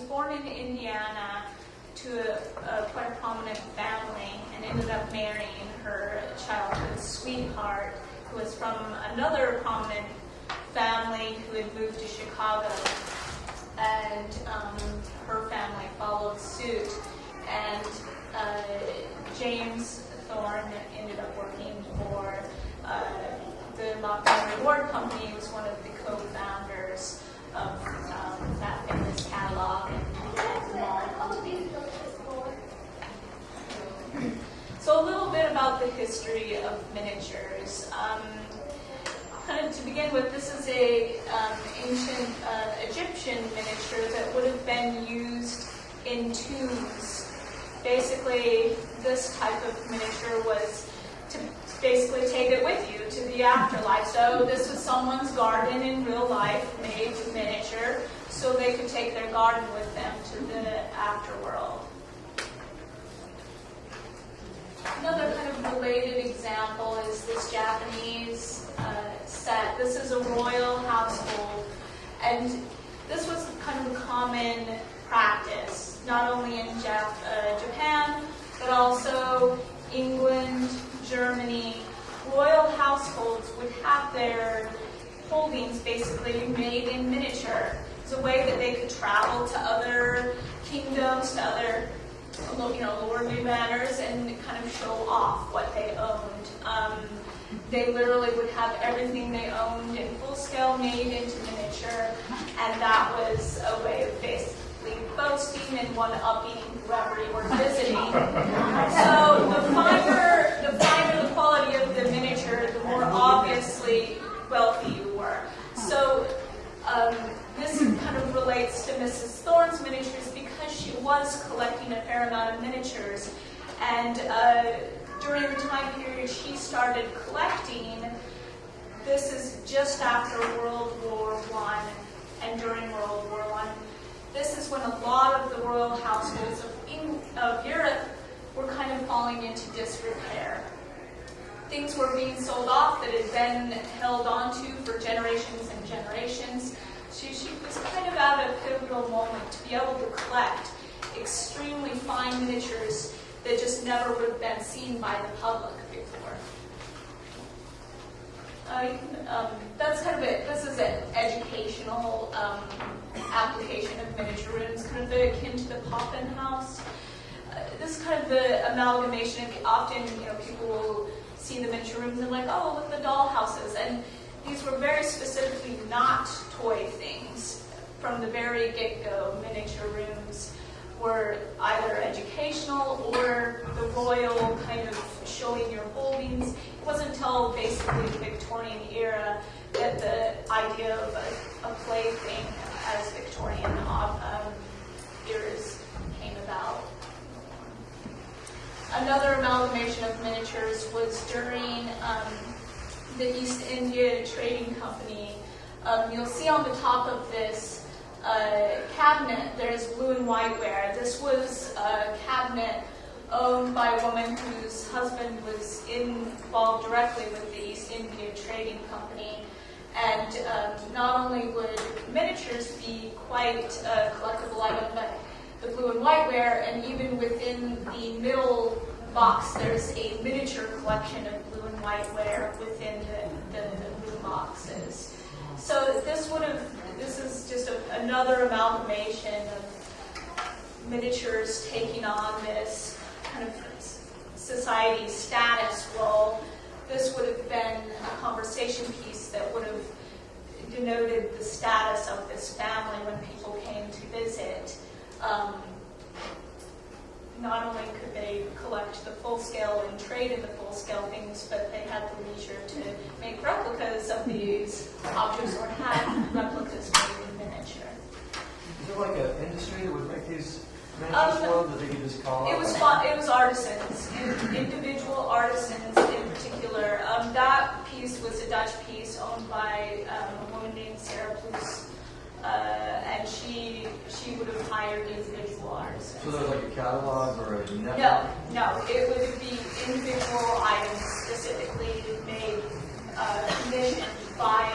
born in Indiana to quite a prominent family and ended up marrying her childhood sweetheart, who was from another prominent family who had moved to Chicago. And her family followed suit. And James Thorne ended up working for the Montgomery Ward Company. He was one of the co-founders of that famous catalog and mall company. So a little bit about the history of miniatures. Kind of to begin with, this is a ancient Egyptian miniature that would have been used in tombs. Basically, this type of miniature was to basically take it with you to the afterlife. So this was someone's garden in real life, made miniature, so they could take their garden with them to the afterworld. Another kind of related example is this Japanese set. This is a royal household, and this was kind of a common practice, not only in Japan, but also England, Germany. Royal households would have their holdings basically made in miniature. It's a way that they could travel to other kingdoms, to other lordly manors, and kind of show off what they owned. They literally would have everything they owned in full scale made into miniature, and that was a way of basically boasting and one-upping whoever you were visiting. So the finer the quality of the miniature, the more obviously wealthy you were. So this kind of relates to Mrs. Thorne's miniatures because she was collecting a fair amount of miniatures. And during the time period she started collecting, this is just after World War I and during World War I. This is when a lot of the royal households of Europe were kind of falling into disrepair. Things were being sold off that had been held onto for generations and generations. She was kind of at a pivotal moment to be able to collect extremely fine miniatures that just never would have been seen by the public before. That's kind of it. This is an educational application of miniature rooms, kind of akin to the Poppin House. This is kind of the amalgamation. Often, people will see the miniature rooms and like, oh, look at the doll houses. And these were very specifically not toy things. From the very get-go, miniature rooms were either educational or the royal kind of showing your holdings. It wasn't until basically the Victorian era that the idea of a plaything as Victorian eras came about. Another amalgamation of miniatures was during the East India Trading Company. You'll see on the top of this cabinet, there's blue and white ware. This was a cabinet owned by a woman whose husband was involved directly with the East India Trading Company. And not only would miniatures be quite a collectible item, but the blue and white ware, and even within the middle box, there's a miniature collection of blue and white ware within the blue boxes. So this is just another amalgamation of miniatures taking on this kind of society status role. This would have been a conversation piece that would have denoted the status of this family when people came to visit. Not only could they collect the full scale and trade in the full scale things, but they had the leisure to make replicas of these objects or had replicas made in miniature. Is there like an industry that would make these miniatures well that they could just call out? It was artisans, individual artisans in particular. That piece was a Dutch piece owned by a woman named Sarah Ploes. And she would have hired individual artisans. So there's like a catalog or a network? No, it would be individual items specifically made, commissioned by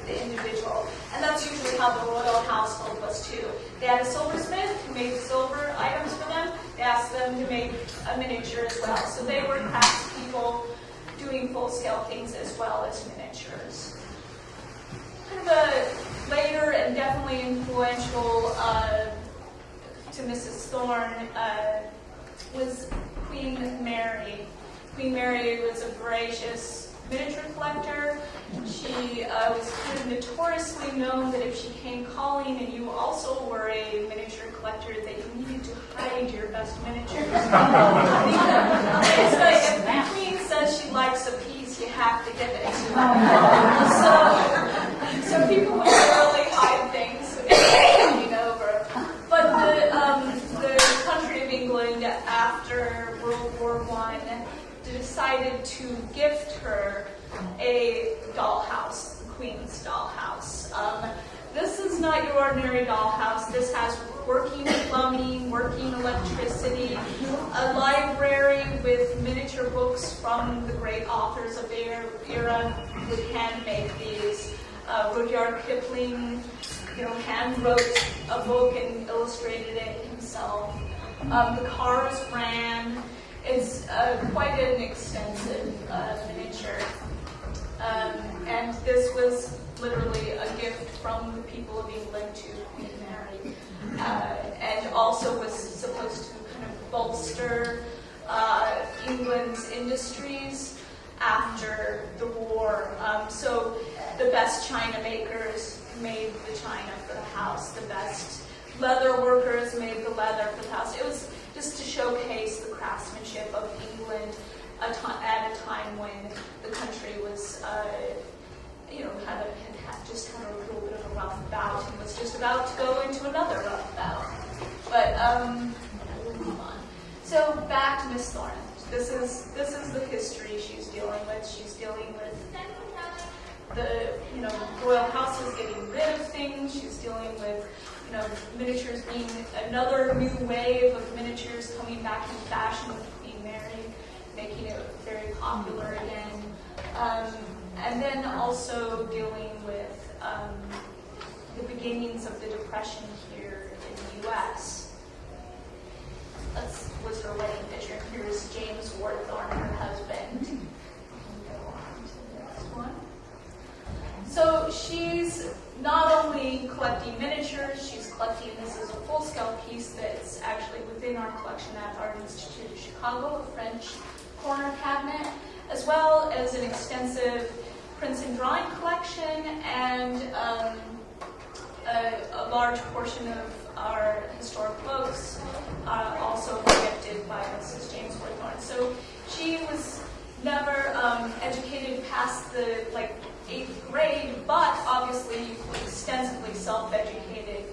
the individual. And that's usually how the royal household was too. They had a silversmith who who made silver items for them, they asked them to make a miniature as well. So they were craftspeople doing full-scale things as well as miniatures. Kind of a later and definitely influential to Mrs. Thorne was Queen Mary. Queen Mary was a voracious miniature collector. She was kind of notoriously known that if she came calling and you also were a miniature collector, that you needed to hide your best miniatures. It's like if the Queen says she likes a piece, you have to give it to her. So people would really hide things handing over. But the country of England, after World War I, decided to gift her a dollhouse, the Queen's dollhouse. This is not your ordinary dollhouse. This has working plumbing, working electricity, a library with miniature books from the great authors of their era who would hand-make these. Rudyard Kipling, hand wrote a book and illustrated it himself. The cars ran. It's quite an extensive miniature. And this was literally a gift from the people of England to Queen Mary. And also was supposed to kind of bolster England's industries after the war. So the best china makers made the china for the house. The best leather workers made the leather for the house. It was just to showcase the craftsmanship of England at a time when the country was, just had a little bit of a rough bout and was just about to go into another rough bout. But we'll move on. So back to Miss Thorne. This is the history she's dealing with. She's dealing with the royal house is getting rid of things. She's dealing with miniatures being another new wave of miniatures coming back in fashion with Queen Mary, making it very popular again. And then also dealing with the beginnings of the Depression here in the U.S. That was her wedding picture. Here's James Ward Thorne, her husband. Go on to the next one. So she's not only collecting miniatures, she's collecting, this is a full-scale piece that's actually within our collection at Art Institute of Chicago, a French corner cabinet, as well as an extensive prints and drawing collection, and a large portion of our historic books also were gifted by Mrs. James Ward Thorne. So she was never educated past the 8th grade, but obviously extensively self-educated,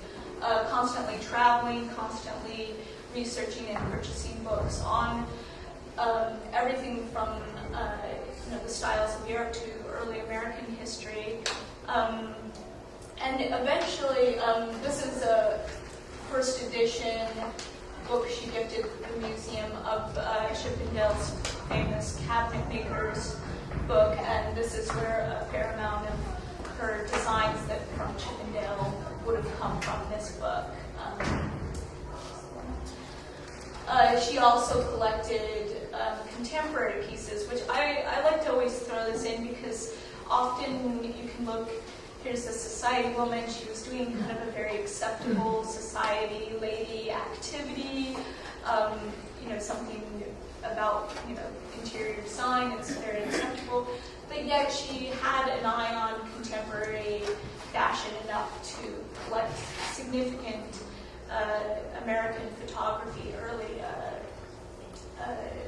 constantly traveling, constantly researching and purchasing books on everything from the styles of Europe to early American history. And eventually, this is a first edition book she gifted the museum of Chippendale's famous cabinet makers book, and this is where a fair amount of her designs that from Chippendale would have come from this book. She also collected contemporary pieces, which I like to always throw this in because often you can look, here's a society woman, she was doing kind of a very acceptable society lady activity, something about, interior design, it's very acceptable, but yet she had an eye on contemporary fashion enough to collect significant American photography, early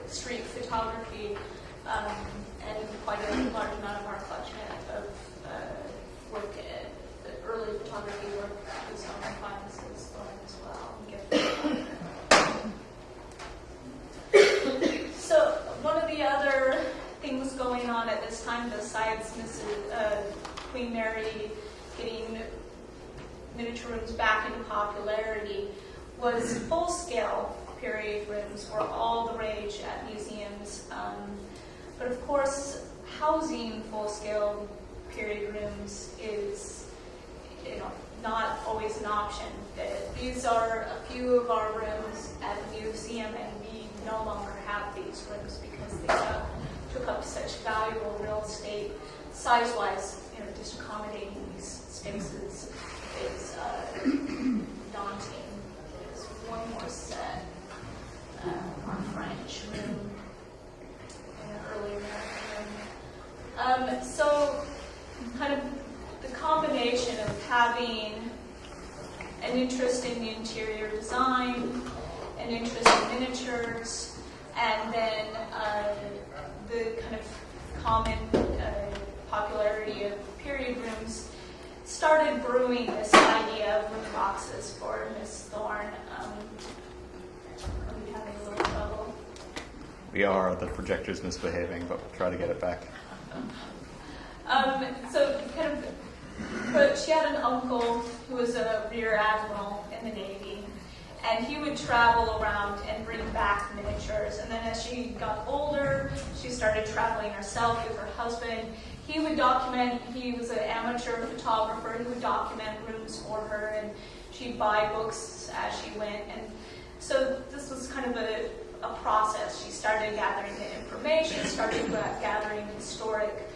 street photography, and quite a large amount of our collection of work, early photography work was owned by Mrs. Thorne as well. So one of the other things going on at this time, besides Queen Mary getting miniature rooms back into popularity, was full-scale period rooms were all the rage at museums. But of course, housing full-scale period rooms is not always an option. The these are a few of our rooms at the museum, and we no longer have these rooms because they took up such valuable real estate. Size-wise, just accommodating these spaces is daunting. There's one more set, our French room, and an early American room. So, kind of the combination of having an interest in the interior design, an interest in miniatures, and then the kind of common popularity of period rooms started brewing this idea of room boxes for Miss Thorne. Are we having a little trouble? We are. The projector's misbehaving, but we'll try to get it back. So kind of, but she had an uncle who was a rear admiral in the Navy, and he would travel around and bring back miniatures. And then as she got older, she started traveling herself with her husband. He would document, he was an amateur photographer, he would document rooms for her, and she'd buy books as she went. And so this was kind of a process. She started gathering the information, started gathering historic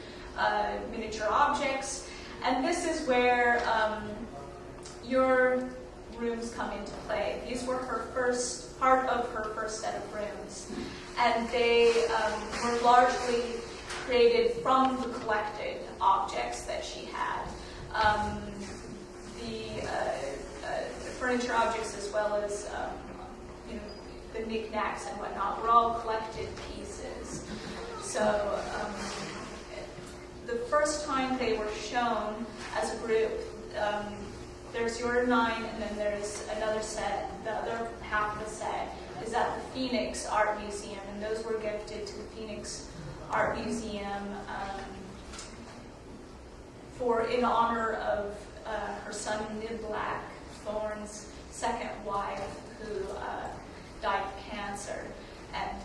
miniature objects. And this is where your rooms come into play. These were part of her first set of rooms. And they were largely created from the collected objects that she had. The furniture objects, as well as the knickknacks and whatnot, were all collected pieces. So the first time they were shown as a group, there's your 9, and then there's another set. The other half of the set is at the Phoenix Art Museum, and those were gifted to the Phoenix Art Museum in honor of her son Niblack Thorne's second wife, who died of cancer. And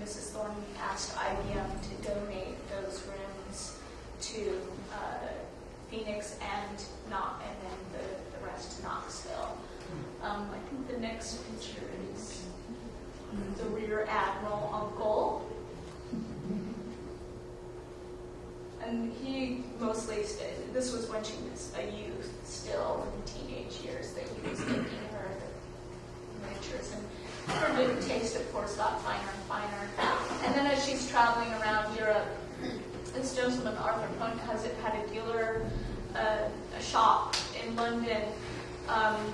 Mrs. Thorne asked IBM to donate those rooms to Phoenix and then the rest to Knoxville. I think the next picture is the Rear Admiral uncle. And he mostly stayed. This was when she was a youth, still in teenage years, that he was making her the miniatures. And her taste, of course, got finer and finer. And then as she's traveling around Europe, this gentleman, Arthur Punt, had a dealer, a shop in London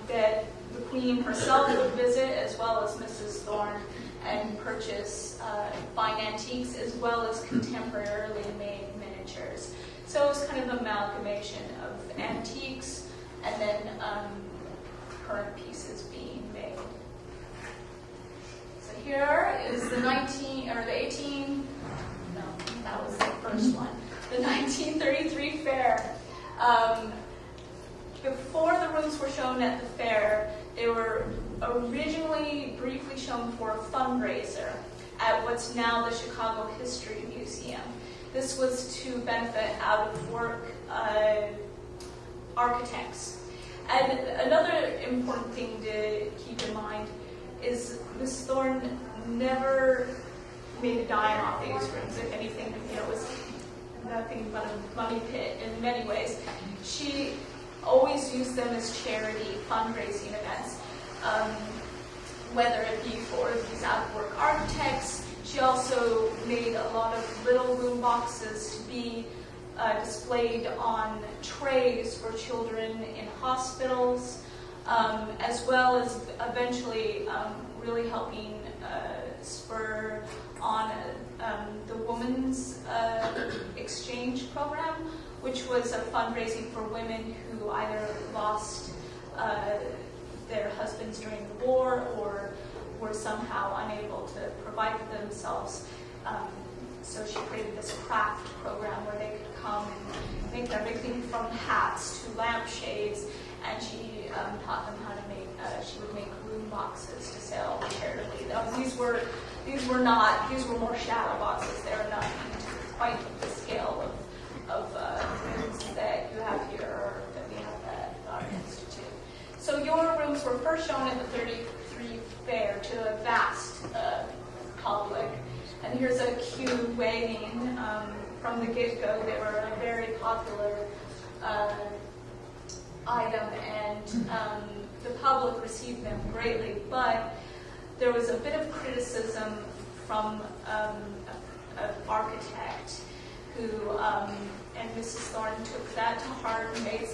that the Queen herself would visit, as well as Mrs. Thorne, and purchase fine antiques as well as contemporarily made miniatures. So it was kind of an amalgamation of antiques and then current pieces being made. So here is the 1933 fair. Before the rooms were shown at the fair, they were originally briefly shown for a fundraiser at what's now the Chicago History Museum. This was to benefit out-of-work architects. And another important thing to keep in mind is Miss Thorne never made a dime off these rooms. If anything, it was nothing but a money pit in many ways. She always used them as charity fundraising events, whether it be for these out-of-work architects. She also made a lot of little room boxes to be displayed on trays for children in hospitals, as well as eventually really helping spur on the Women's Exchange Program, which was a fundraising for women who either lost their husbands during the war or were somehow unable to provide for themselves. So she created this craft program where they could come and make everything from hats to lampshades, and she taught them how to make, she would make room boxes to sell charitably. These were more shadow boxes. They were not quite the scale of rooms that you have here or that we have at our institute. So your rooms shown at the 33 fair to a vast public. And here's a queue waiting. From the get-go, they were a very popular item, and the public received them greatly. But there was a bit of criticism from an architect who, and Mrs. Thorne took that to heart and made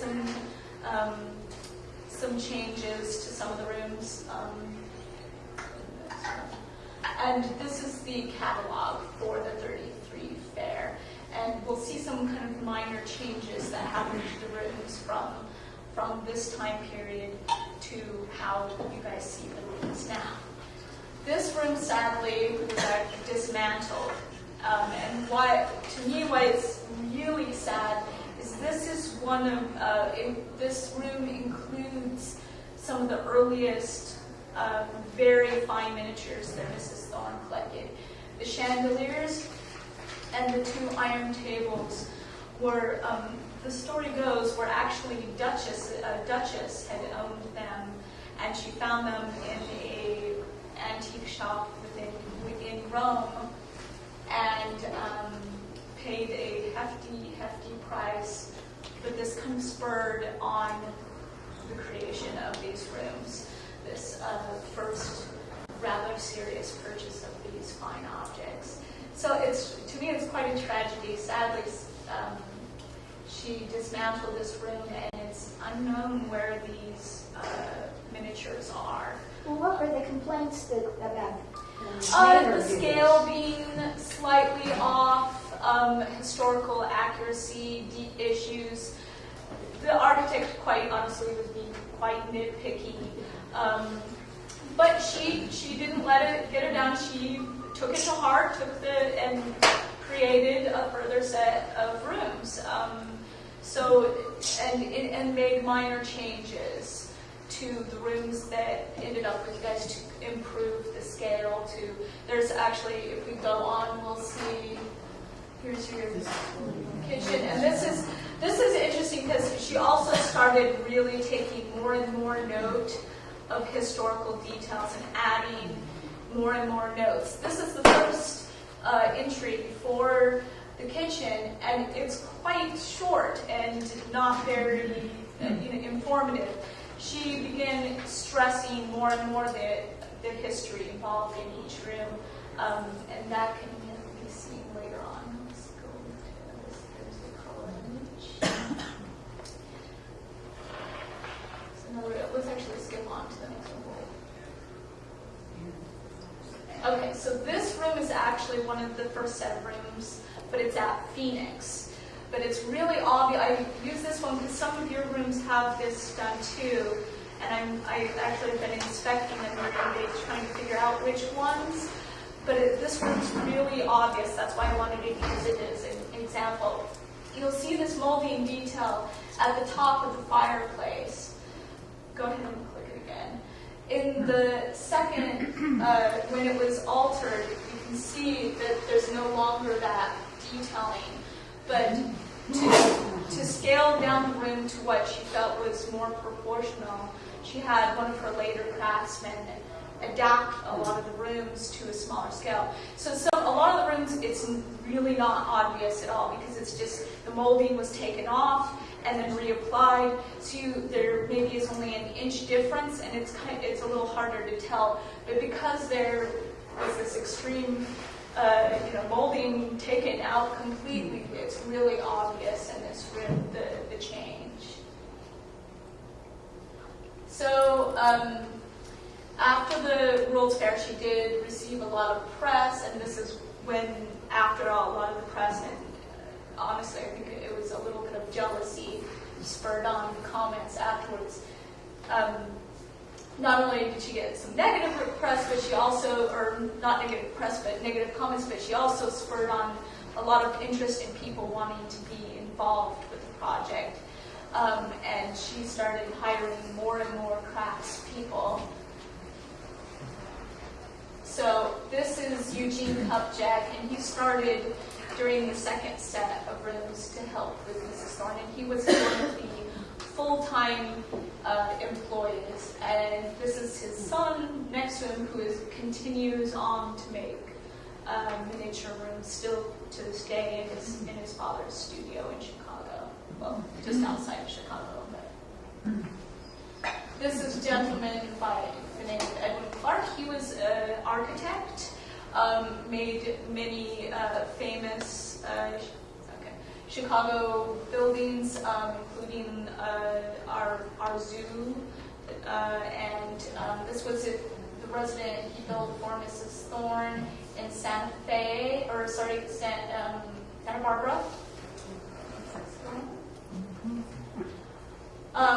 some changes to some of the rooms. And this is the catalog for the 33 fair. And we'll see some kind of minor changes that happened to the rooms from this time period to how you guys see the rooms now. This room, sadly, was dismantled. And what it's really sad is this is one of, this room includes some of the earliest very fine miniatures that Mrs. Thorne collected. The chandeliers and the 2 iron tables were, the story goes, were actually a duchess had owned them, and she found them in a antique shop within Rome, and paid a hefty price. But this kind of spurred on the creation of these rooms. This first rather serious purchase of these fine objects. So to me, it's quite a tragedy. Sadly, she dismantled this room, and it's unknown where these miniatures are. Well, what were the complaints about? The scale being slightly off, historical accuracy, deep issues. The architect, quite honestly, was being quite nitpicky. But she didn't let it get her down. She took it to heart, and created a further set of rooms. And made minor changes to the rooms that ended up with you guys to improve the scale. There's actually, if we go on, we'll see. Here's your kitchen, and this is interesting because she also started really taking more and more note of historical details and adding more and more notes. This is the first entry for the kitchen, and it's quite short and not very informative. She began stressing more and more the history involved in each room, and that can be seen later on. Let's go to this. There's the color image. Let's actually skip on to the next one. Okay, so this room is actually one of the first set of rooms, but it's at Phoenix. But it's really obvious. I use this one because some of your rooms have this done too, and I actually have been inspecting them recently, trying to figure out which ones. But this room's really obvious. That's why I wanted to use it as an example. You'll see this molding detail at the top of the fireplace. Go ahead and click it again. In the second, when it was altered, you can see that there's no longer that detailing. But to scale down the room to what she felt was more proportional, she had one of her later craftsmen adapt a lot of the rooms to a smaller scale. So a lot of the rooms, it's really not obvious at all because it's just the molding was taken off and then reapplied. So there maybe is only an inch difference, and it's a little harder to tell. But because there was this extreme molding taken out completely, it's really obvious in this room, the change. So after the World's Fair, she did receive a lot of press, and this is when, after a lot of the press, and honestly, I think it was a little bit of jealousy spurred on comments afterwards. Not only did she get some negative press, but she also, or not negative press, but negative comments, but she also spurred on a lot of interest in people wanting to be involved with the project. And she started hiring more and more craftspeople. So this is Eugene Kupchak, and he started during the second set of rooms to help with Mrs. Thorne, and he was one of the full-time employees and this is his son next to him, who continues on to make miniature rooms still to this day in his father's studio in Chicago. Well, just outside of Chicago. But this is a gentleman by the name of Edwin Clark. He was an architect, made many famous Chicago buildings, including our zoo, and this was the resident he built for Mrs. Thorne in Santa Barbara.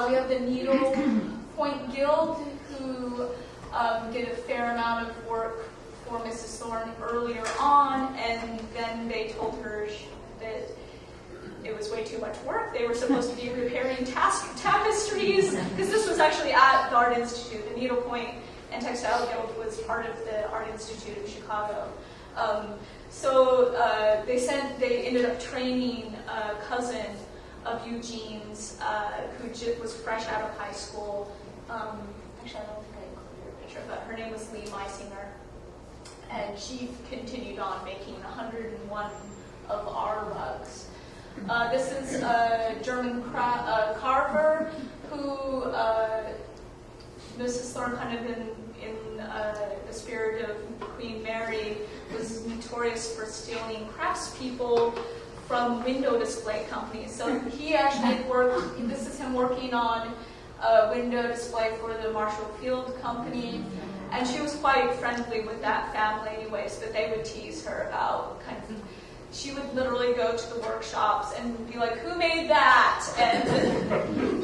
We have the Needle Point Guild, who did a fair amount of work for Mrs. Thorne earlier on, and then they told her that it was way too much work. They were supposed to be repairing tapestries, because this was actually at the Art Institute. The Needle Point and Textile Guild was part of the Art Institute of Chicago. So they ended up training a cousin of Eugene's who was fresh out of high school. Actually, I don't think I included her picture, but her name was Lee Meisinger. And she continued on making 101 of our rugs. This is a German carver who Mrs. Thorne, kind of in the spirit of Queen Mary, was notorious for stealing craftspeople from window display companies. So he actually this is him working on a window display for the Marshall Field Company. And she was quite friendly with that family anyways, but they would tease her about she would literally go to the workshops and be like, who made that? And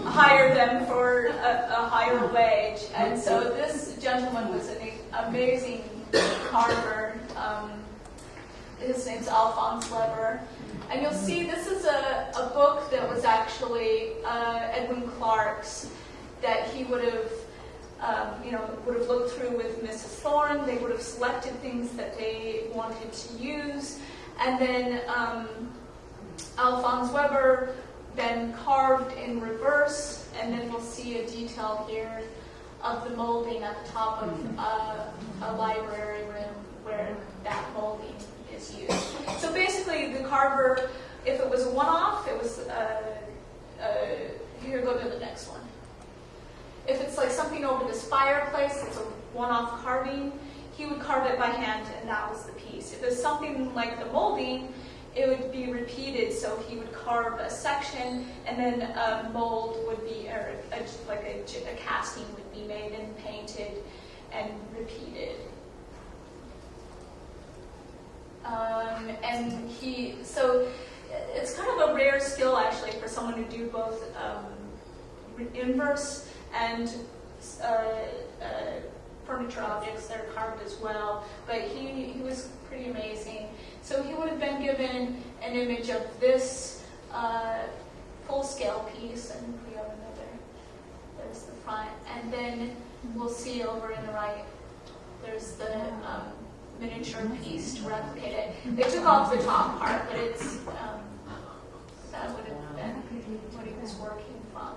hire them for a higher wage. And so this gentleman was an amazing carver. His name's Alphonse Weber. And you'll see this is a book that was actually Edwin Clark's, that he would have looked through with Mrs. Thorne. They would have selected things that they wanted to use. And then Alphonse Weber then carved in reverse, and then we'll see a detail here of the molding at the top of a library room where that molding is used. So basically the carver, if it was a one-off, it was, here, go to the next one. If it's like something over this fireplace, it's a one-off carving, he would carve it by hand, and that was the piece. If it's something like the molding, it would be repeated, so he would carve a section, and then a mold would be, or a casting would be made and painted and repeated. So it's kind of a rare skill actually for someone to do both inverse and furniture objects that are carved as well, but he was pretty amazing. So he would have been given an image of this full-scale piece, and we have another, there's the front, and then we'll see over in the right, there's the miniature piece to replicate it. They took off the top part, but it's, that would have been what he was working from.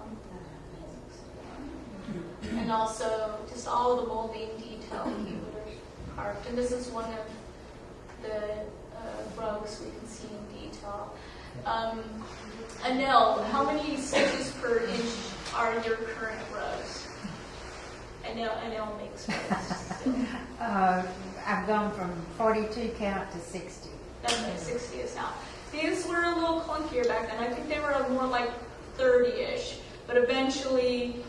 And also just all the molding detail he would have carved. And this is one of the rugs we can see in detail. Anil, how many stitches per inch are your current rugs? Anil makes rugs. I've gone from 42 count to 60. That's what 60 is now. These were a little clunkier back then. I think they were more like 30-ish. But eventually,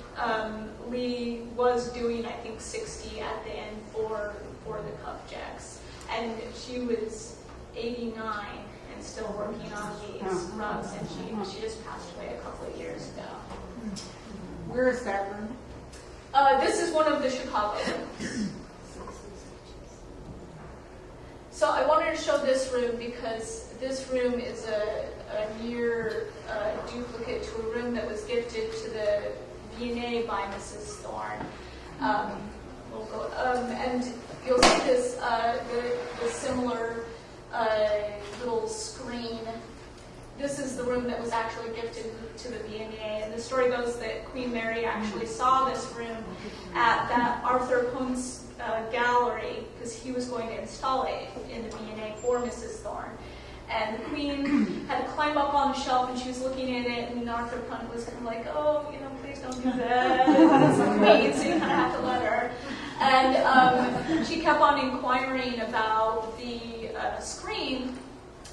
Lee was doing, I think, 60 at the end for the cuff jacks. And she was 89 and still working on these rugs, and she just passed away a couple of years ago. Where is that room? This is one of the Chicago rooms. So I wanted to show this room because this room is a near duplicate to a room that was gifted to the V&A by Mrs. Thorne. And you'll see this the similar little screen this is the room that was actually gifted to the V&A, and the story goes that Queen Mary actually saw this room at that Arthur Pone's gallery, because he was going to install it in the V&A for Mrs. Thorne. And the Queen had to climb up on the shelf, and she was looking at it, and Arthur Pone was kind of like, oh, please don't do that. It's the Queen, so you kind of have to let her. And she kept on inquiring about the screen,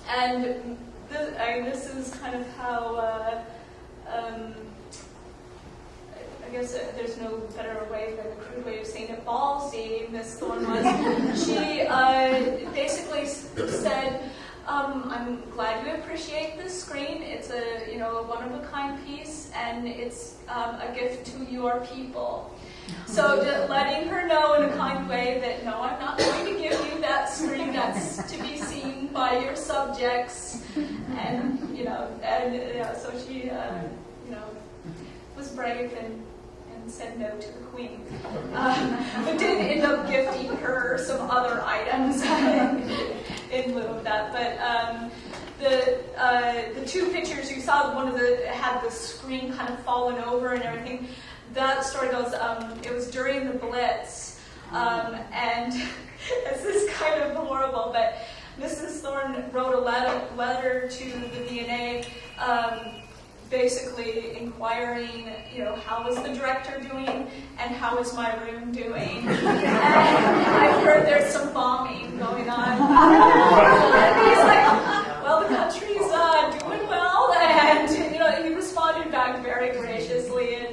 and this is kind of how, I guess there's no better way than the crude way of saying it, ballsy Miss Thorne was. She basically said, I'm glad you appreciate this screen. It's a one-of-a-kind piece, and it's a gift to your people. So just letting her know in a kind way that no, I'm not going to give you that screen that's to be seen by your subjects, and so she was brave and said no to the Queen, but did end up gifting her some other items in lieu of that. But the two pictures you saw, one of the had the screen kind of fallen over and everything. That story goes, it was during the Blitz, and this is kind of horrible, but Mrs. Thorne wrote a letter to the V&A, basically inquiring, how was the director doing and how is my room doing? And I've heard there's some bombing going on. And he's like, well, the country's doing well, and he responded back very graciously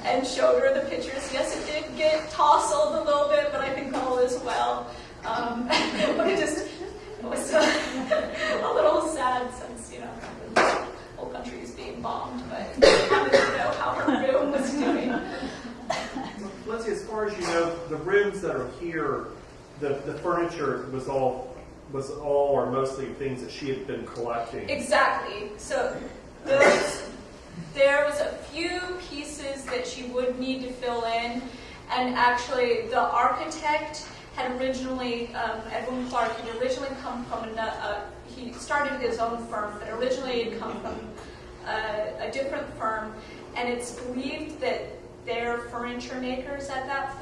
and showed her the pictures. Yes, it did get tousled a little bit, but I think all is well. But it was a little sad since the whole country is being bombed, but I wanted to know how her room was doing. Lindsay, as far as you know, the rooms that are here, the furniture was all or mostly things that she had been collecting. Exactly. So there was a few pieces that she would need to fill in, and actually the architect had originally, Edwin Clark, had originally come from he started his own firm, but originally had come from a different firm, and it's believed that their furniture makers at that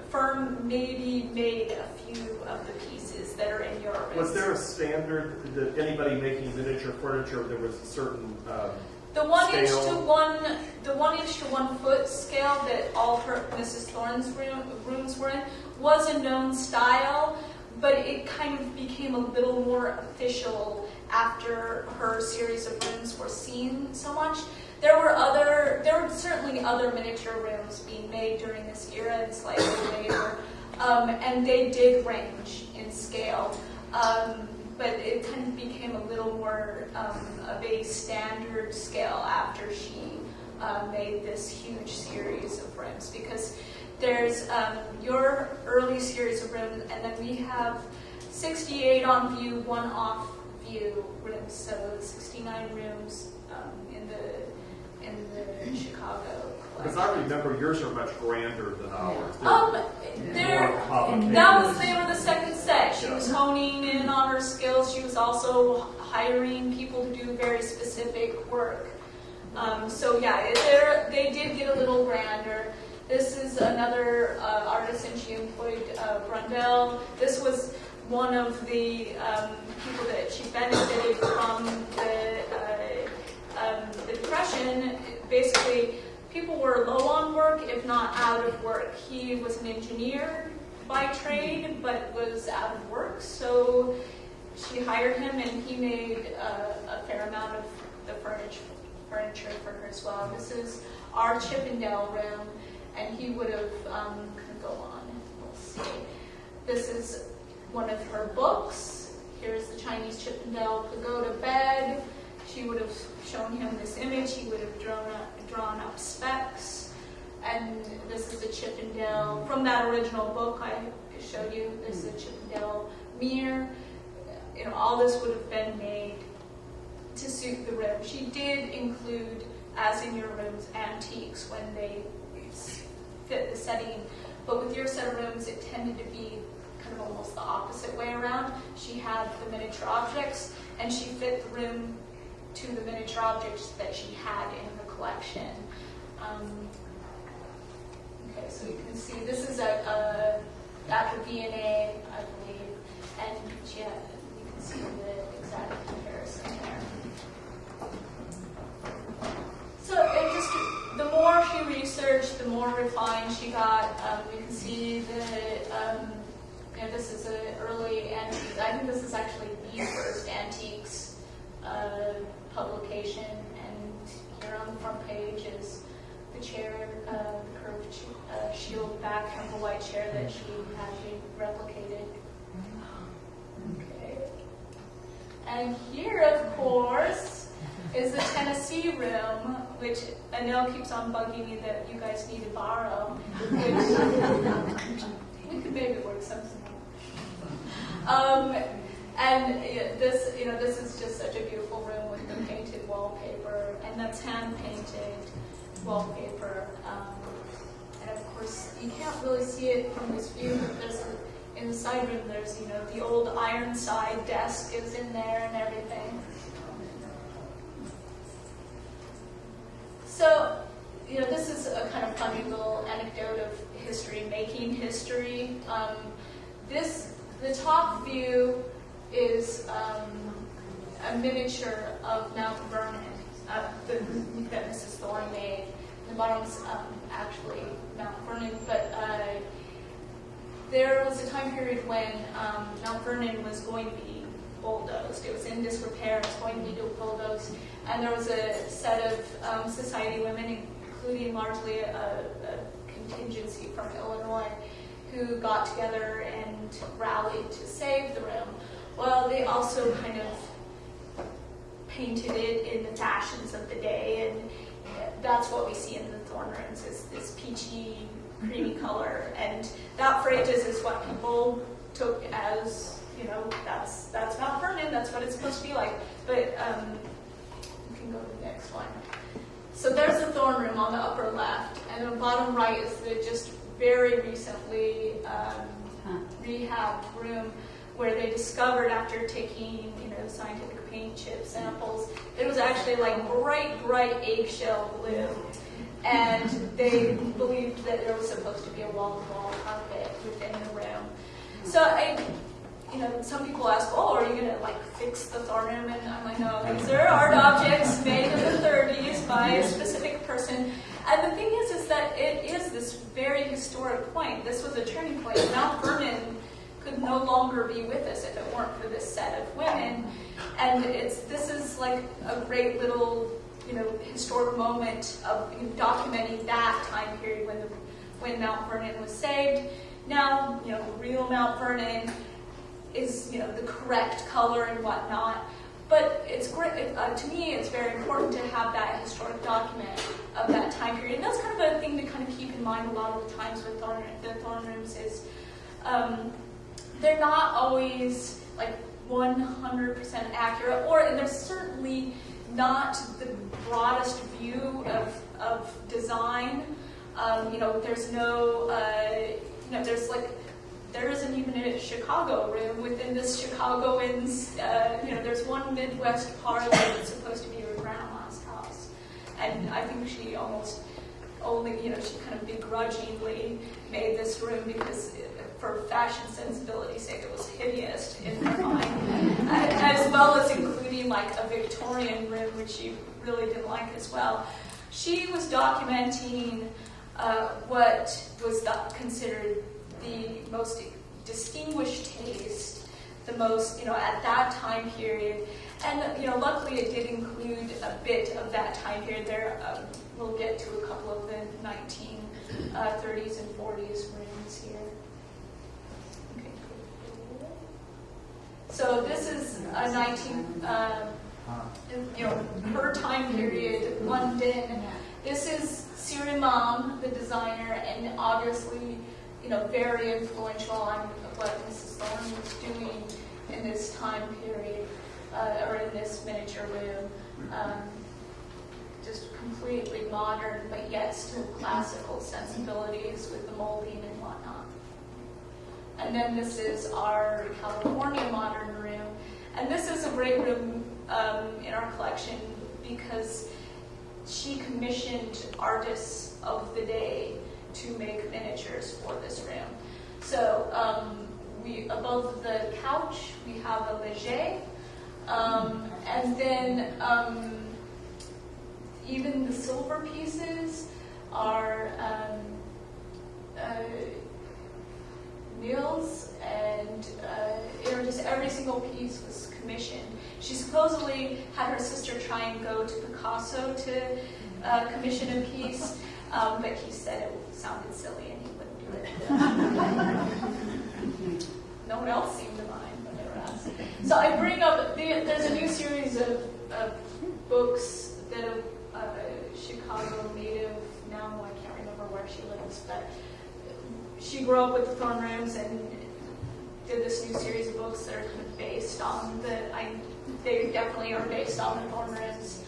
firm maybe made a few of the pieces that are in your room. Was there a standard that anybody making miniature furniture, there was a certain the 1 inch scale? to 1 inch to 1 foot scale that all her Mrs. Thorne's rooms were in was a known style, but it kind of became a little more official after her series of rooms were seen so much. There were certainly other miniature rooms being made during this era and slightly later, and they did range in scale. But it kind of became a little more of a standard scale after she made this huge series of rooms, because there's your early series of rooms, and then we have 68 on view, 1 off view rooms, so 69 rooms in the Chicago collection. Because I remember yours are much grander than ours. They were the second set. She was honing in on her skills. She was also hiring people to do very specific work. They did get a little grander. This is another artist, and she employed Brundell. This was one of the people that she benefited from the Depression. Basically, people were low on work, if not out of work. He was an engineer by trade, but was out of work, so she hired him, and he made a fair amount of the furniture for her as well. This is our Chippendale room, and he would have, go on, we'll see. This is one of her books. Here's the Chinese Chippendale Pagoda bed. She would have shown him this image. He would have drawn up specs. And this is a Chippendale, from that original book I showed you, this is a Chippendale mirror. All this would have been made to suit the room. She did include, as in your rooms, antiques when they fit the setting. But with your set of rooms, it tended to be kind of almost the opposite way around. She had the miniature objects, and she fit the room to the miniature objects that she had in her collection. Okay, so you can see this is after V&A, I believe, and you can see the exact comparison there. So it just, the more she researched, the more refined she got. You can see that this is an early antique. I think this is actually the first antiques publication, and here on the front page is the chair, the curved shield back from the white chair that she had replicated. Okay. And here, of course, is the Tennessee room, which I know keeps on bugging me that you guys need to borrow, which we could maybe work something out. And this is just such a beautiful room with the painted wallpaper, and that's hand-painted wallpaper. And of course, you can't really see it from this view, but in the side room, there's the old Ironside desk is in there and everything. So, this is a kind of funny little anecdote of history, making history. The top view is a miniature of Mount Vernon that Mrs. Thorne made. The bottom's actually Mount Vernon, but there was a time period when Mount Vernon was going to be bulldozed. It was in disrepair. It was going to be bulldozed, and there was a set of society women, including largely a contingency from Illinois, who got together and rallied to save the room. Well, they also kind of painted it in the fashions of the day, and that's what we see in the Thorne rooms, is this peachy, creamy color, and that for ages is what people took as, that's Mount Vernon, that's what it's supposed to be like. But you can go to the next one. So there's the Thorne room on the upper left, and on the bottom right is the just very recently rehabbed room where they discovered, after taking scientific paint chip samples, it was actually like bright eggshell blue, and they believed that there was supposed to be a wall-to-wall carpet within the room. So some people ask, "Oh, are you going to fix the Thorne room?" And I'm like, "No, these are art objects made in the 30s by a specific person." And the thing is that it is this very historic point. This was a turning point. Mount Vernon could no longer be with us if it weren't for this set of women. And this is like a great little, historic moment of documenting that time period when Mount Vernon was saved. Now, real Mount Vernon is, the correct color and whatnot. But it's great, to me, it's very important to have that historic document of that time period. And that's kind of a thing to kind of keep in mind a lot of the times with the Thorne rooms is they're not always 100% accurate, and they're certainly not the broadest view of design. There's no, there isn't even a Chicago room within this Chicagoans. There's one Midwest parlor that's supposed to be her grandma's house, and I think she almost only, she kind of begrudgingly made this room because, for fashion sensibility's sake, it was hideous in her mind, as well as including a Victorian room, which she really didn't like as well. She was documenting what was considered the most distinguished taste, the most, at that time period. And, luckily it did include a bit of that time period there. We'll get to a couple of the 1930s and 40s rooms here. Okay. So this is a her time period, London. This is Sirimam, the designer, and obviously, very influential on what Mrs. Thorne was doing in this time period, or in this miniature room. Just completely modern, but yet still classical sensibilities with the molding and whatnot. And then this is our California modern room. And this is a great room in our collection because she commissioned artists of the day to make miniatures for this room. So we above the couch we have a Leger, and then even the silver pieces are Nils, and just every single piece was commissioned. She supposedly had her sister try and go to Picasso to commission a piece, but he said it sounded silly and he wouldn't do it. No one else seemed to mind when they were asked. So I bring up, there's a new series of books that a Chicago native, now I can't remember where she lives, but she grew up with the throne rooms and did this new series of books that are kind of based on they definitely are based on the throne rooms.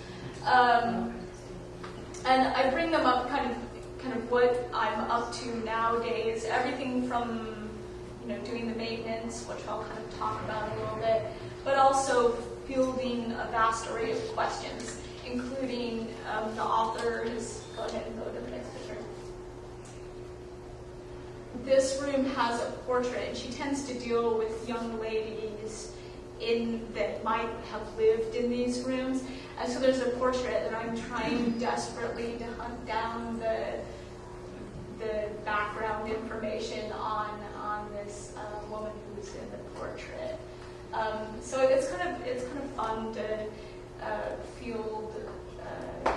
And I bring them up kind of what I'm up to nowadays, everything from doing the maintenance, which I'll kind of talk about a little bit, but also fielding a vast array of questions, including the author. Go ahead and go to the next picture. This room has a portrait, and she tends to deal with young ladies that might have lived in these rooms. And so there's a portrait that I'm trying desperately to hunt down the background information on this woman who's in the portrait. So it's kind of fun to field the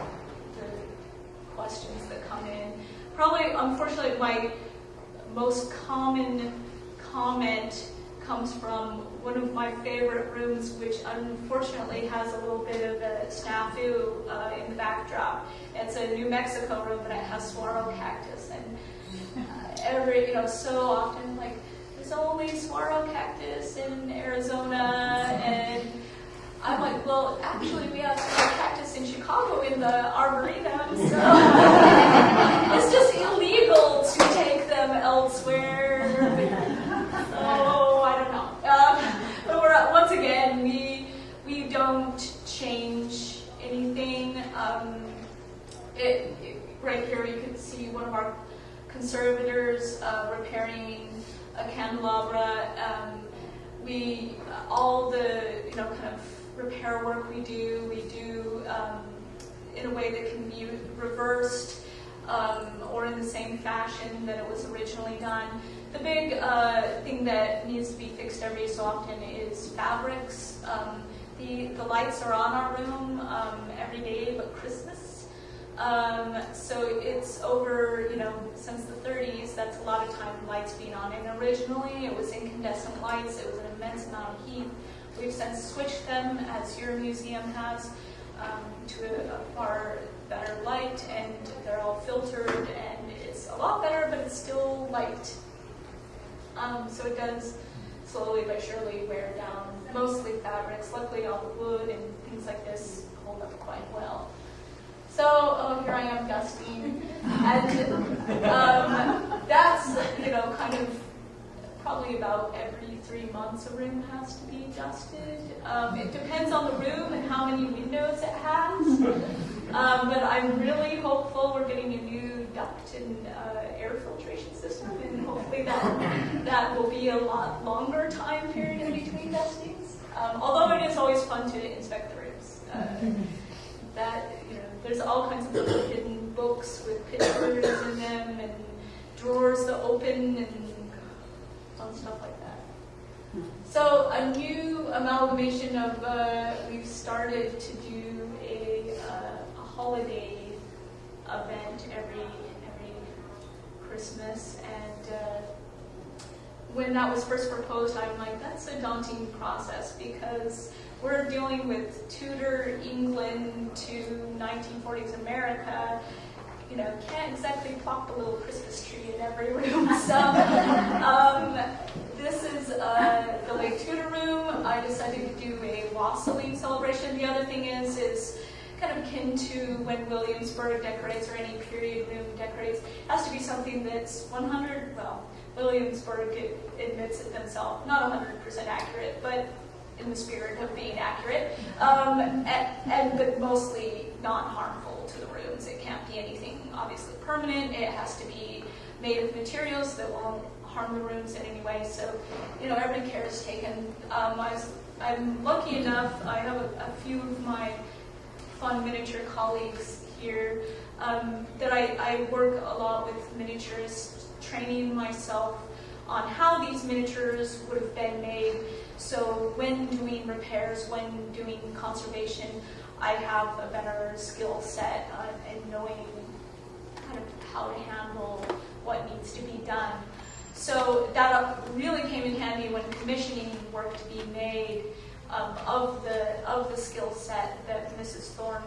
questions that come in. Probably, unfortunately, my most common comment comes from one of my favorite rooms, which unfortunately has a little bit of a snafu in the backdrop. It's a New Mexico room, but it has saguaro cactus, and so often, like, there's only saguaro cactus in Arizona, and I'm like, well, actually, we have saguaro cactus in Chicago in the Arboretum, so it's just illegal to take them elsewhere. So I don't know. But once again, we don't change anything. Right here, you can see one of our conservators repairing a candelabra. All the kind of repair work we do in a way that can be reversed or in the same fashion that it was originally done. The big thing that needs to be fixed every so often is fabrics. The lights are on our room every day but Christmas. So it's over, since the 30s, that's a lot of time lights being on. And originally it was incandescent lights. It was an immense amount of heat. We've since switched them, as your museum has, to a far better light, and they're all filtered, and it's a lot better, but it's still light. So it does slowly but surely wear down, mostly fabrics. Luckily all the wood and things like this hold up quite well. So here I am dusting, and that's kind of probably about every 3 months a room has to be dusted. It depends on the room and how many windows it has, but I'm really hopeful we're getting a new duct and air filtration system, and hopefully that will be a lot longer time period in between dustings. Although it is always fun to inspect the rooms. There's all kinds of little hidden books with pictures in them and drawers that open and fun stuff like that. So a new amalgamation of we've started to do a holiday event every Christmas, and when that was first proposed, I'm like, that's a daunting process because we're dealing with Tudor England to 1940s America. Can't exactly plop a little Christmas tree in every room. So this is the late Tudor room. I decided to do a wassailing celebration. The other thing is kind of akin to when Williamsburg decorates or any period room decorates. It has to be something that's 100, well, Williamsburg admits it themselves, not 100% accurate, but in the spirit of being accurate, but mostly non-harmful to the rooms. It can't be anything obviously permanent. It has to be made of materials that won't harm the rooms in any way. So, every care is taken. I'm lucky enough, I have a few of my fun miniature colleagues here that I work a lot with miniatures, training myself on how these miniatures would have been made. So when doing repairs, when doing conservation, I have a better skill set in knowing kind of how to handle what needs to be done. So that really came in handy when commissioning work to be made of the skill set that Mrs. Thorne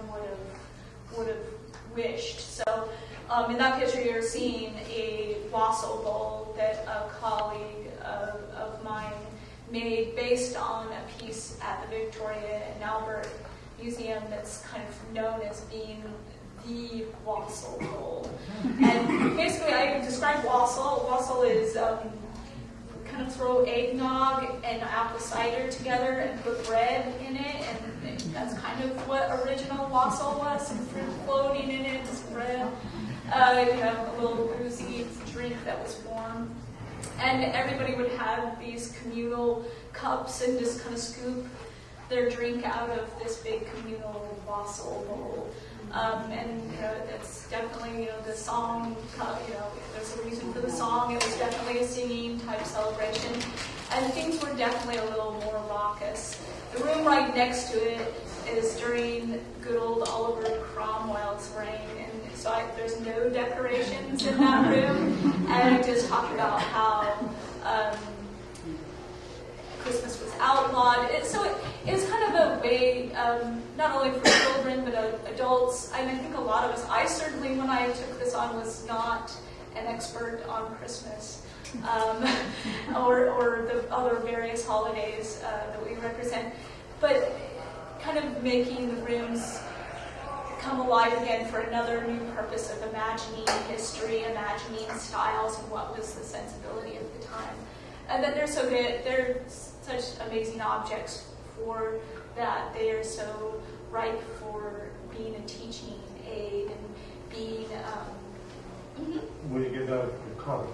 would have wished. So in that picture, you're seeing a wassail bowl that a colleague of mine made based on a piece at the Victoria and Albert Museum that's kind of known as being the wassail bowl. And basically, I describe wassail. Wassail is kind of throw eggnog and apple cider together and put bread in it, and that's kind of what original wassail was: some fruit floating in it, some bread, a little boozy drink that was warm. And everybody would have these communal cups and just kind of scoop their drink out of this big communal wassail bowl. And it's definitely, the song, there's a reason for the song. It was definitely a singing type celebration. And things were definitely a little more raucous. The room right next to it is during good old Oliver Cromwell's reign. And so there's no decorations in that room. And I just talked about how Christmas was outlawed. So it's kind of a way, not only for children, but adults. And I think a lot of us, I certainly, when I took this on, was not an expert on Christmas or the other various holidays that we represent. But kind of making the rooms come alive again for another new purpose of imagining history, imagining styles, and what was the sensibility of the time. And then they're so good. They're such amazing objects for that. They are so ripe for being a teaching aid and being. When you get the comment,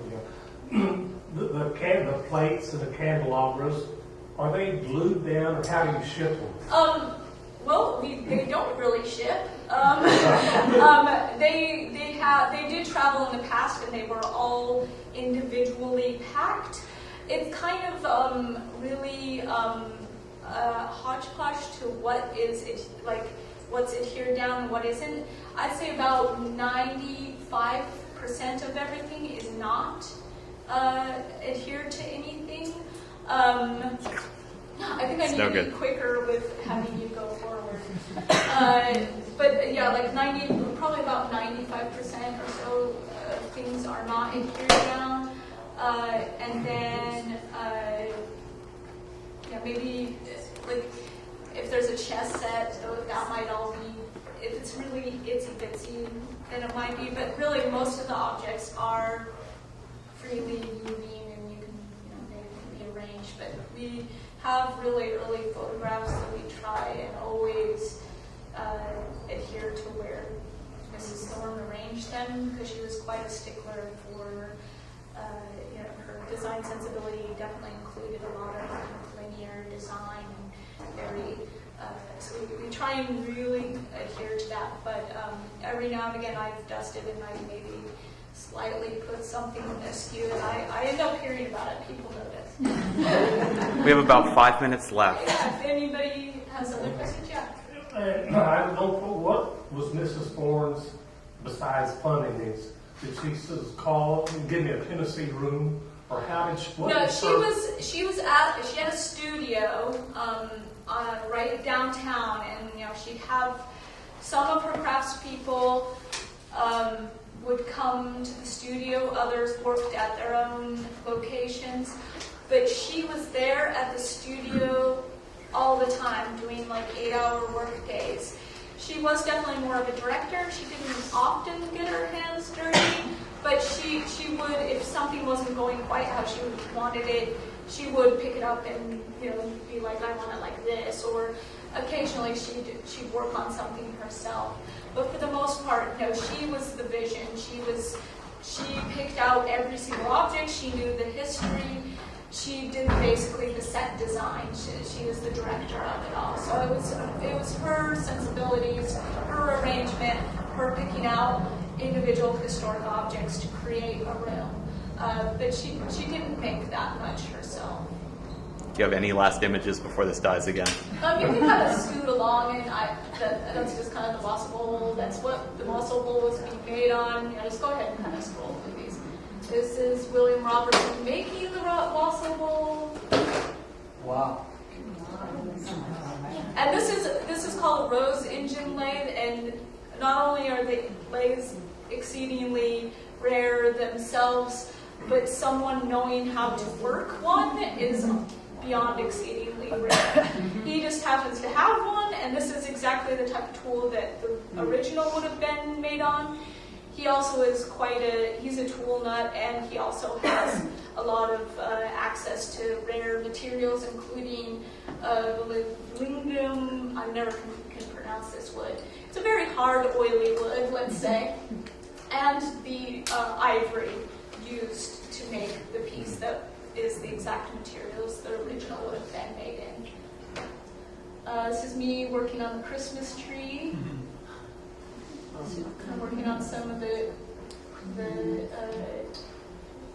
the plates and the candelabras, are they glued down, or how do you ship them? Well, they don't really ship. They did travel in the past, and they were all individually packed. It's kind of really hodgepodge to what is it like, what's adhered down and what isn't. I'd say about 95% of everything is not adhered to anything. I think I need to be quicker with having you go forward. But yeah, like probably about 95% or so of things are not adhered down. And then, maybe like if there's a chess set, that might all be, if it's really itsy bitsy, then it might be. But really, most of the objects are freely moving, and you can, they can be arranged. But we have really early photographs that we try and always adhere to where Mrs. Thorne arranged them, because she was quite a stickler for her design sensibility. Definitely included a lot of linear design and very so we try and really adhere to that. But every now and again I've dusted and I maybe slightly put something askew, and I end up hearing about it. People notice. We have about 5 minutes left. Yeah, if anybody has other questions, yeah. I don't know what was Mrs. Thorne's, besides funding these, did she call and give me a Tennessee room, or how did she? She had a studio right downtown, and she'd have some of her craftspeople would come to the studio. Others worked at their own locations, but she was there at the studio all the time, doing like 8-hour work days. She was definitely more of a director. She didn't often get her hands dirty, but she would, if something wasn't going quite how she wanted it, she would pick it up and be like, I want it like this, or occasionally she'd work on something herself. But for the most part, no, she was the vision. She picked out every single object. She knew the history. She did basically the set design. She was the director of it all. So it was her sensibilities, her arrangement, her picking out individual historic objects to create a room. But she didn't make that much herself. Do you have any last images before this dies again? You can kind of scoot along, and that's just kind of the wassail bowl. That's what the wassail bowl was being made on. Just go ahead and kind of scroll through these. This is William Robertson making the wassail bowl. Wow. And this is called a rose engine lathe, and not only are the lathes exceedingly rare themselves, but someone knowing how to work one is beyond exceedingly rare. He just happens to have one, and this is exactly the type of tool that the original would have been made on. He also is he's a tool nut, and he also has a lot of access to rare materials, including lingam. I never can pronounce this wood. It's a very hard, oily wood, let's say, and the ivory used to make the piece that is the exact materials the original would have been made in. This is me working on the Christmas tree. I'm working on some of the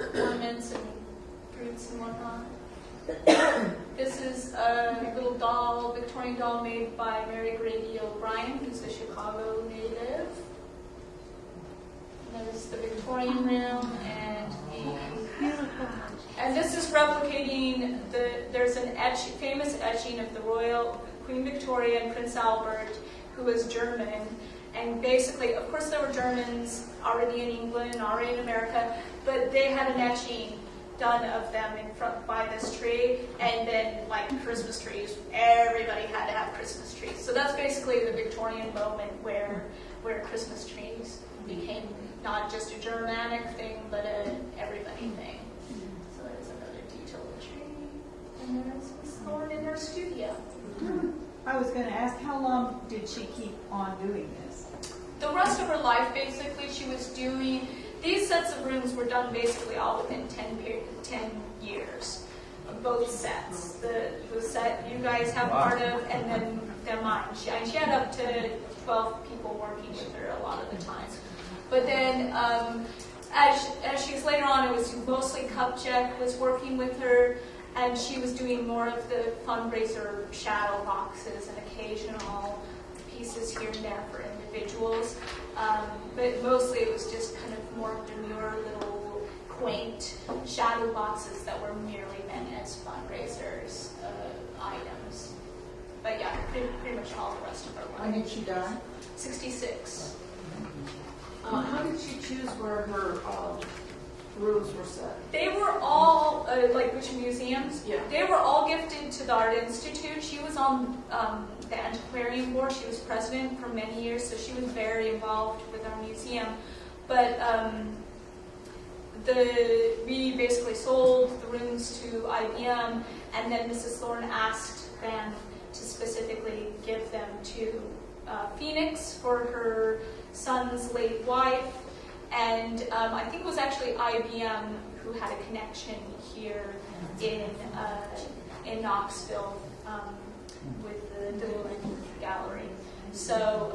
ornaments and fruits and whatnot. This is a little doll, Victorian doll made by Mary Grady O'Brien, who's a Chicago native. There's the Victorian room, and this is replicating there's an famous etching of the royal Queen Victoria and Prince Albert, who was German. And basically, of course, there were Germans already in England, already in America, but they had an etching done of them in front by this tree, and then like Christmas trees, everybody had to have Christmas trees. So that's basically the Victorian moment where Christmas trees became not just a Germanic thing, but an everybody thing. So there's another detail of the tree, and there's Miss Thorne in her studio. I was going to ask, how long did she keep on doing this? The rest of her life, basically, she was doing. These sets of rooms were done basically all within 10 years, both sets. The set you guys have part of, and then mine. She had up to 12 people working with her a lot of the time. But then, as she's later on, it was mostly Kupchak was working with her, and she was doing more of the fundraiser shadow boxes and occasional pieces here and there for individuals. But mostly it was just kind of more demure little quaint shadow boxes that were merely meant as fundraisers items. But yeah, pretty much all the rest of her life. When did she die? 66. How did she choose where her rooms were set? They were all, like which museums? Yeah. They were all gifted to the Art Institute. She was on the Antiquarian Board. She was president for many years, so she was very involved with our museum. But we basically sold the rooms to IBM, and then Mrs. Thorne asked them to specifically give them to Phoenix for her son's late wife. And I think it was actually IBM who had a connection here in Knoxville with the Dillon Gallery. So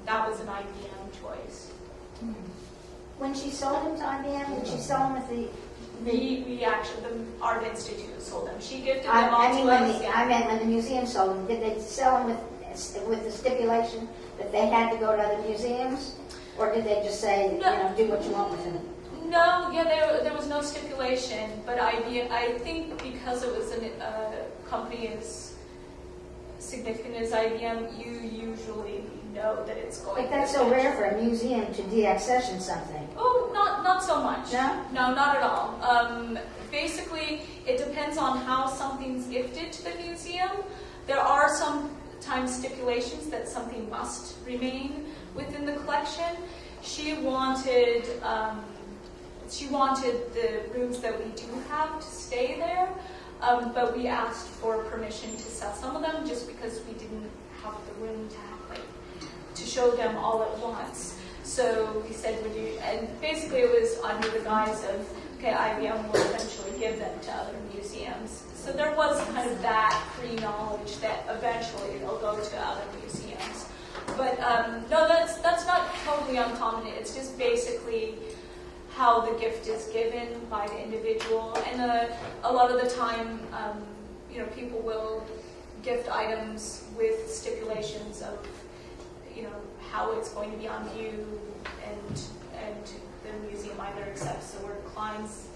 that was an IBM choice. When she sold them to IBM, did she sell them with the... We actually, the Art Institute sold them. She gifted them all I mean, to us. I meant when the museum sold them, did they sell them with the stipulation that they had to go to other museums? Or did they just say, do what you want with them? No, there was no stipulation, but I think because it was a company as significant as IBM, you usually know that it's going. But that's so rare for a museum to deaccession something. Oh, not so much. No? No, not at all. Basically, it depends on how something's gifted to the museum. There are some time stipulations that something must remain within the collection. She wanted the rooms that we do have to stay there, but we asked for permission to sell some of them just because we didn't have the room to show them all at once. So we said, would you, and basically it was under the guise of, okay, IBM will eventually give them to other museums. So there was kind of that pre-knowledge that eventually they'll go to other museums. But no, that's not totally uncommon. It's just basically how the gift is given by the individual. And a lot of the time, people will gift items with stipulations of, how it's going to be on view, and the museum either accepts or declines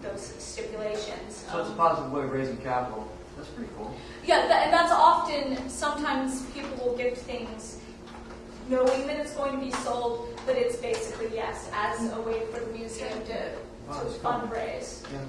those stipulations. So it's a positive way of raising capital. That's pretty cool. Yeah, and that's often, sometimes people will gift things knowing that it's going to be sold, but it's basically, yes, as a way for the museum to Wow, that's cool. fundraise. Yeah.